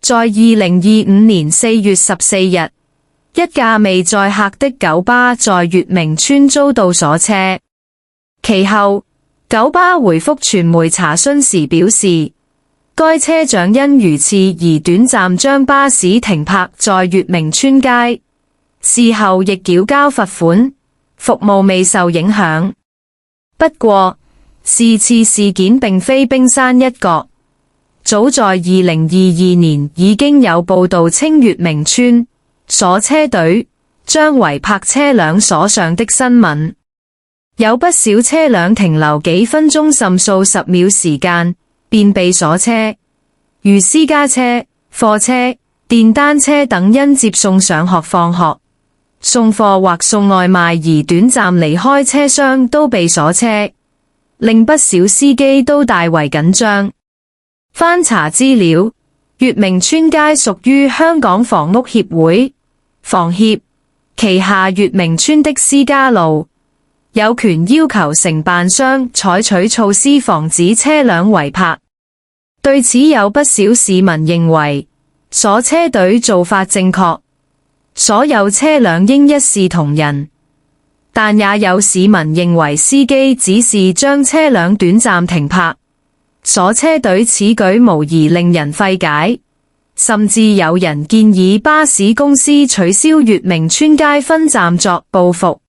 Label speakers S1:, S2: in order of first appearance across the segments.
S1: 在2025年4月14日，一架未載客的九巴在月明邨遭到鎖車。其後，九巴回覆傳媒查詢時表示，該車長因如廁而短暫將巴士停泊在月明邨街，事後亦繳交罰款，服務未受影響。不過，是次事件並非冰山一角。早在2022年已經有報道稱月明邨鎖車隊將違泊車輛鎖上的新聞，有不少車輛停留幾分鐘甚數十秒時間便被鎖車，如私家車、貨車、電單車等因接送上學放學、送貨或送外賣而短暫離開車廂都被鎖車，令不少司機都大為緊張。翻查資料，月明邨街屬於香港房屋協會房協旗下月明邨的私家路，有權要求承辦商採取措施防止車輛違泊。對此有不少市民認為鎖車隊做法正確，所有車輛應一視同仁，但也有市民認為司機只是將車輛短暫停泊，鎖車隊此舉無疑令人費解，甚至有人建議巴士公司取消月明邨街分站作報復。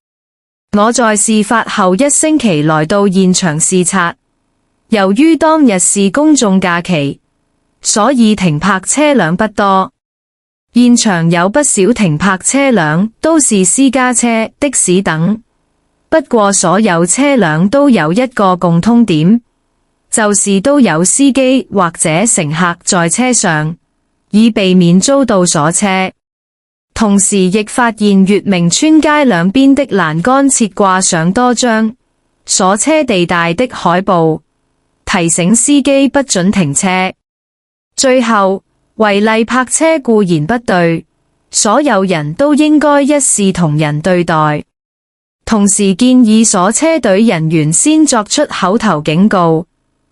S1: 我在事發後1星期來到現場視察，由於當日是公眾假期，所以停泊車輛不多。現場有不少停泊車輛都是私家車、的士等，不過所有車輛都有一個共通點，就是都有司機或者乘客在車上，以避免遭到鎖車。同時亦發現月明邨街兩邊的欄杆設掛上多張鎖車地帶的海報，提醒司機不准停車。最後，違例泊車固然不對，所有人都應該一視同仁對待。同時建議鎖車隊人員先作出口頭警告，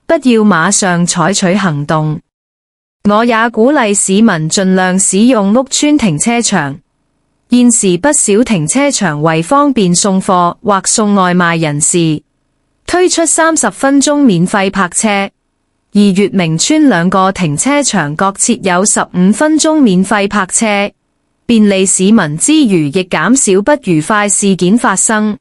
S1: 不要馬上採取行動。我也鼓勵市民盡量使用屋邨停車場。現時不少停車場為方便送貨或送外賣人士，推出30分鐘免費泊車，而月明邨2個停車場各設有15分鐘免費泊車，便利市民之餘亦減少不愉快事件發生。